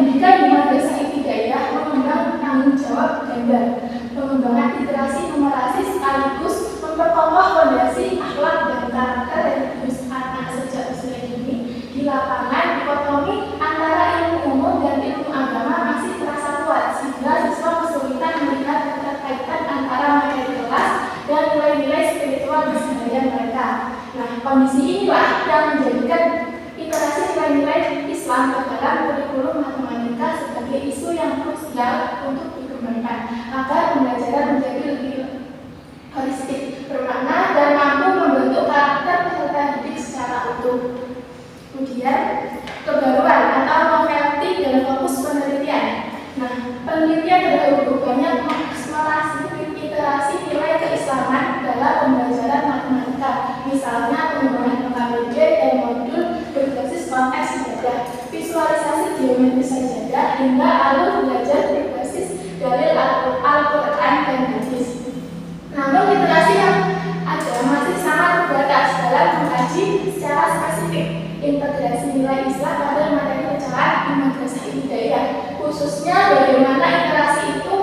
pendidikan di madrasah ibtidaiyah mengembang tanggung jawab ganda, pengembangan literasi numerasi sekaligus memperkokoh fondasi akhlak dan karakter religius anak sejak usia dini. Di lapangan, dikotomi antara ilmu umum dan ilmu agama masih terasa kuat, sehingga siswa kesulitan melihat keterkaitan antara materi kelas dan nilai-nilai spiritual keseharian mereka. Nah, kondisi inilah yang menjadikan literasi nilai-nilai Islam ke dalam kurikulum matematika sebagai isu yang krusial untuk dikembangkan agar pembelajaran menjadi lebih holistik, bermakna, dan mampu membentuk karakter peserta didik secara utuh. Kemudian, kebaruan atau novelty dan fokus penelitian. Nah, penelitian terdahulu banyak mengeksplorasi literasi nilai keislaman dalam pembelajaran matematika, misalnya pengembangan PKBJ dan modul berbasis konteks ibadah, visualisasi geometri sajadah, hingga alur belajar berbasis dalil Al-Quran dan hadis. Namun literasi yang ada masih sangat terbatas dalam mengkaji secara spesifik integrasi nilai Islam pada materi pecahan di madrasah ibtidaiyah, khususnya bagaimana literasi itu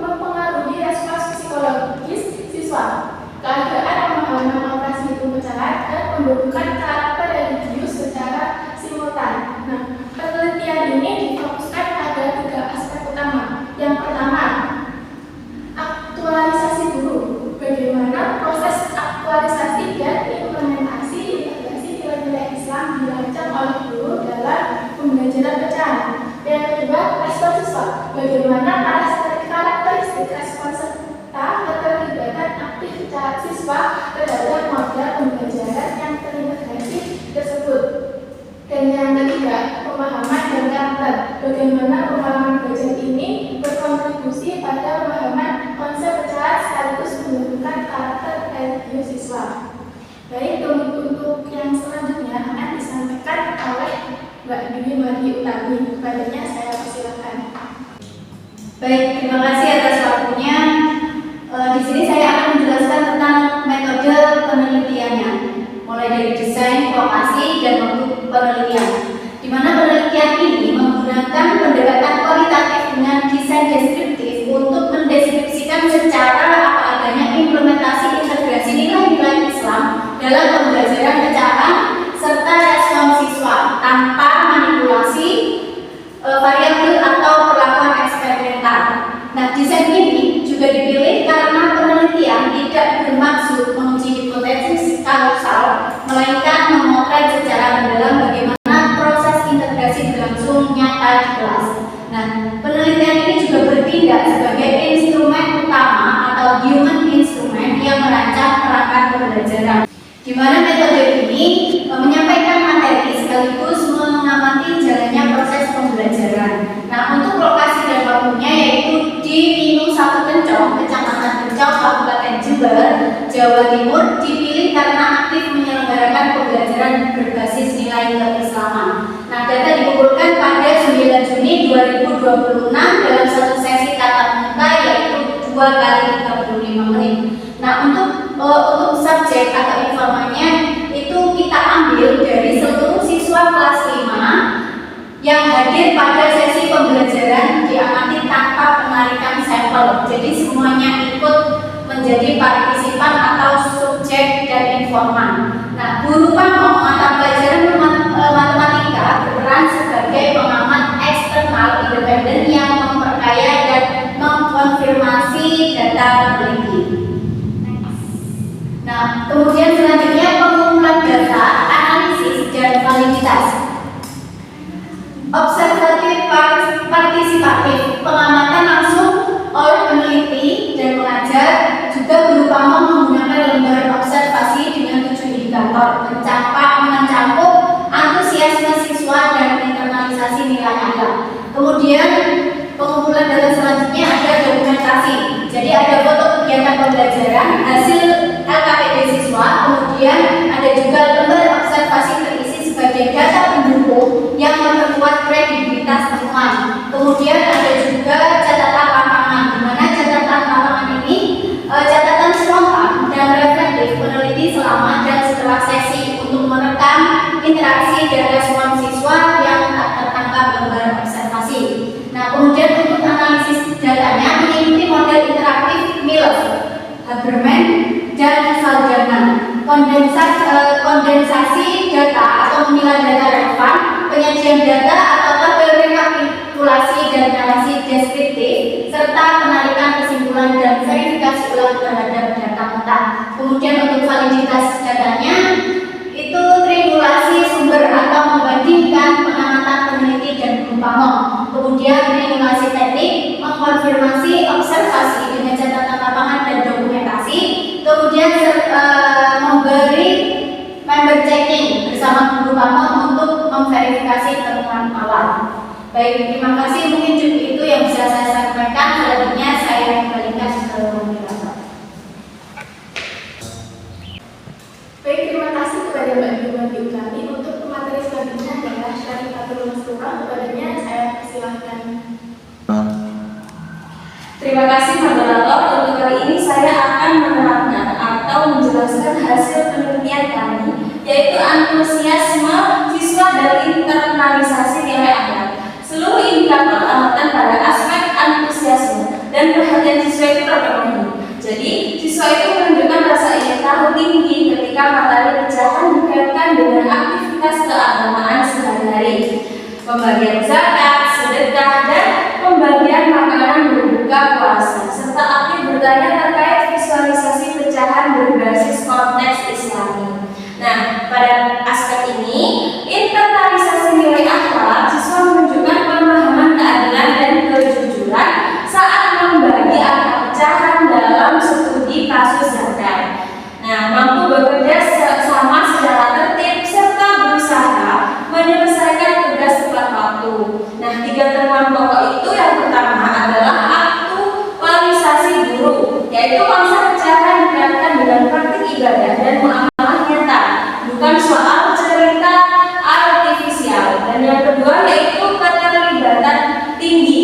mempengaruhi respons psikologis siswa, keadaan pemahaman operasi hitung pecahan, dan pembentukan karakter religius secara simultan. Nah, penelitian ini difokuskan pada 3 aspek utama. Yang pertama, aktualisasi guru. Bagaimana proses aktualisasi dan implementasi integrasi nilai-nilai Islam dirancang oleh guru dalam pembelajaran pecahan. Yang kedua, respons siswa. Bagaimana karakteristik respons serta keterlibatan aktif siswa terhadap model pembelajaran yang terintegrasi tersebut. Dan yang ketiga, pemahaman dan karakter. Bagaimana pemahaman belajar ini berkontribusi pada pemahaman konsep pecahan sekaligus membentukkan karakter religius siswa. Baik, untuk yang selanjutnya akan disampaikan oleh Mbak Dwi Mardi Utami. Kepadanya saya persilakan. Baik, terima kasih atas waktunya. Di sini saya akan menjelaskan tentang metode penelitiannya, mulai dari desain, lokasi, dan waktu penelitian. Di mana penelitian ini menggunakan pendekatan kualitatif dengan desain deskriptif untuk mendeskripsikan secara apa adanya implementasi integrasi nilai-nilai Islam dalam pembelajaran pecahan serta respon siswa tanpa manipulasi variabel atau perlakuan eksperimental. Nah, desain ini juga dipilih karena penelitian tidak bermaksud menguji hipotesis kausal, melainkan memotret secara mendalam bagaimana proses integrasi berlangsung nyata di kelas. Nah, penelitian ini juga bertindak sebagai instrumen utama atau human instrument yang merancang perangkat pembelajaran, di mana metode ini menyampaikan materi sekaligus mengamati jalannya proses pembelajaran. Nah, untuk lokasi dan waktunya yaitu di Minus 1 Kencong, Kecamatan Kencong, Kabupaten Jember, Jawa Timur, dipilih karena aktif menyelenggarakan pembelajaran berbasis nilai keislaman. Nah, data dikumpulkan pada 9 Juni 2026 dalam satu sesi tatap muka yaitu 2 kali 35 menit. Nah, untuk subjek atau informannya itu kita ambil dari seluruh siswa kelas 5 yang hadir pada sesi pembelajaran diamati tanpa penarikan sampel. Jadi semuanya ikut menjadi partisipan atau subjek dan informan. Nah, guru pamong mata pelajaran matematika berperan sebagai pengamat eksternal independen yang memperkaya dan mengkonfirmasi data peneliti. Nah, kemudian selanjutnya pengumpulan data, analisis, dan validitas. Observatif partisipatif, pengamatan langsung oleh peneliti dan pengajar, juga guru pamong menggunakan lembar observasi dengan 7 indikator mencakup antusiasme siswa dan internalisasi nilai akhlak. Kemudian pengumpulan data selanjutnya ada dokumentasi. Jadi ada foto kegiatan pembelajaran, hasil LKPD siswa, kemudian ada juga lembar observasi terisi sebagai data pendukung yang memperkuat kredibilitas temuan. Kemudian ada juga catatan lapangan, di mana catatan lapangan ini catatan spontan dan reflektif peneliti selama dan setelah sesi untuk merekam interaksi dan respon siswa yang tak tertangkap lembar observasi. Nah, kemudian untuk analisis datanya mengikuti model interaktif Miller, Haberman, dan Salzman. Kondensasi data atau pemilihan data relevan, penyajian data atau rekapitulasi dan narasi deskriptif, serta penarikan kesimpulan dan verifikasi ulang terhadap data mentah. Kemudian untuk validitas datanya itu triangulasi sumber atau membandingkan pengamatan peneliti dan perumpamaan. Kemudian triangulasi teknik, mengkonfirmasi observasi dengan catatan lapangan dan dokumentasi. Kemudian memberi member checking bersama guru pamong untuk memverifikasi temuan awal. Baik, terima kasih. Mungkin cukup itu yang bisa saya sampaikan. Selanjutnya saya kembalikan ke moderator. Baik, terima kasih kepada Mbak Ibu kami. Untuk materi selanjutnya adalah Syarifatul Masturah. Kepadanya saya persilahkan. Terima kasih moderator. Untuk kali ini saya akan menerangkan atau menjelaskan hasil penelitian kami, yaitu antusiasme siswa dan internalisasi nilai akhlak. Seluruh indikator amatan pada aspek antusiasme dan perhatian siswa itu terpenuhi. Jadi, siswa itu menunjukkan rasa ingin tahu tinggi ketika materi pecahan dikaitkan dengan aktivitas keagamaan sehari-hari, pembagian zakat, sedekah, dan pembagian makanan berbuka puasa, serta aktif bertanya terkait visualisasi pecahan berbasis konteks Islami. Nah, pada aspek ini, internalisasi nilai akhlak, siswa menunjukkan pemahaman keadilan dan kejujuran saat membagi angka pecahan dalam studi kasus zakat. Nah, mampu bekerja sama secara tertib serta berusaha menyelesaikan tugas tepat waktu. Nah, 3 temuan pokok itu yang pertama adalah aktualisasi guru, yaitu konsep pecahan dikaitkan dengan praktik ibadah dan muamalah nyata, bukan soal cerita artifisial. Dan yang kedua yaitu keterlibatan tinggi.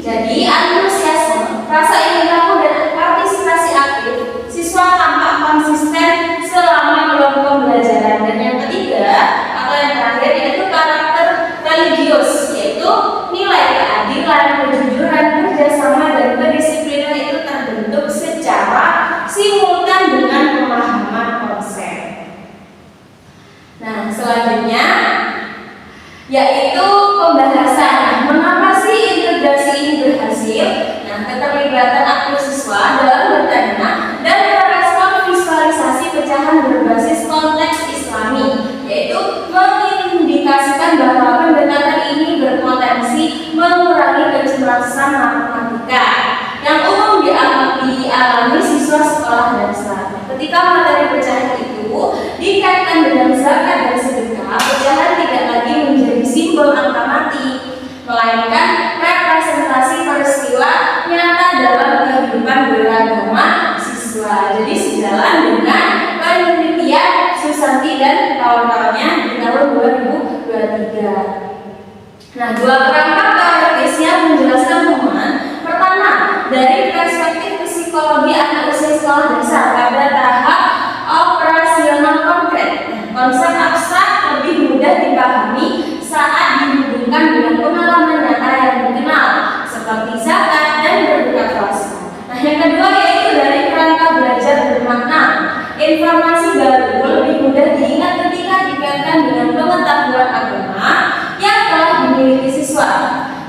Jadi antusiasme, rasa ingin tahu dan partisipasi aktif, siswa tampak konsisten selama kelompok pembelajaran. Dan yang ketiga atau yang terakhir yaitu karakter religius, yaitu nilai keadilan, kejujuran, kerjasama, dan kedisiplinan itu terbentuk secara simultan dengan pemahaman konsep. Nah, selanjutnya yaitu pembahasan. Nah, mengapa sih integrasi ini berhasil? Nah, keterlibatan aktif siswa dalam bertanya dan merespon visualisasi pecahan berbasis konteks Islami, yaitu mengindikasikan bahwa pendekatan ini berpotensi mengurangi kecemasan matematika yang umum dialami siswa sekolah dasar. Ketika materi pecahan itu dikaitkan dengan zakat dan sedekah, pecahan tidak lagi menjadi simbol angka mati, melainkan representasi peristiwa nyata dalam kehidupan beragama siswa. Jadi sejalan dengan penelitian Susanti dan kawan-kawannya di tahun 2023. Nah, 2 perangkat teoritisnya menjelaskan temuan. Pertama, dari perspektif psikologi anak usia sekolah dasar pada tahap operasional konkret. Konsep abstrak lebih mudah dipahami saat dihubungkan dengan pengalaman nyata yang dikenal, seperti zakat dan berbuka puasa. Nah, yang kedua yaitu dari kerangka belajar bermakna. Informasi baru lebih mudah diingat ketika dikaitkan dengan pengetahuan agama yang telah dimiliki siswa.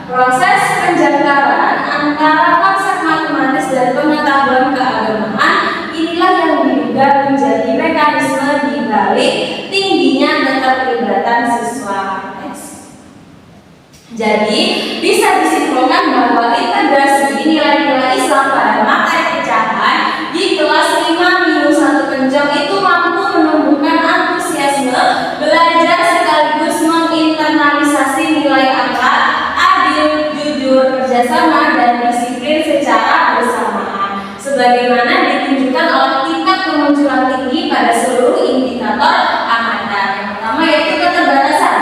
Proses penjangkaran antara konsep matematis dan pengetahuan keagamaan inilah yang diduga menjadi mekanisme di balik tingginya keterlibatan siswa. Jadi, bisa disimpulkan bahwa integrasi nilai-nilai Islam pada materi pecahan di kelas 5-1 Kenjong itu mampu menumbuhkan antusiasme belajar sekaligus menginternalisasi nilai akhlak, adil, jujur, kerjasama, dan disiplin secara bersamaan, sebagaimana ditunjukkan oleh tingkat kemunculan tinggi pada seluruh indikator amatan. Yang pertama yaitu keterbatasan.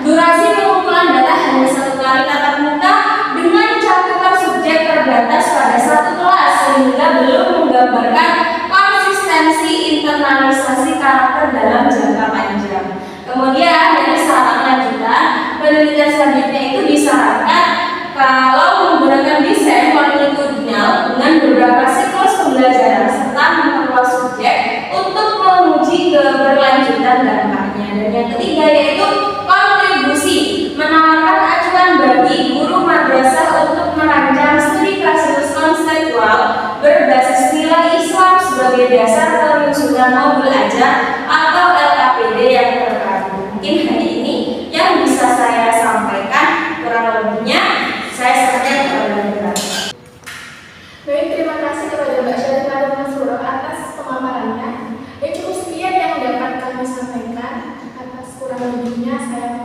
Durasi pengumpulan data hanya 1 kali tatap muka dengan cakupan subjek terbatas pada 1 kelas, sehingga belum menggambarkan konsistensi internalisasi karakter dalam jangka panjang. Kemudian dari saran lanjutan, penelitian selanjutnya itu disarankan kalau dasar penyusunan modul ajar atau LKPD yang terpadu. Mungkin hari ini yang bisa saya sampaikan, kurang lebihnya saya serahkan kepada Mbak. Baik, terima kasih kepada Mbak Syarifah dan Mas Huro atas pemaparannya. Cukup sekian yang dapat kami sampaikan. Atas kurang lebihnya saya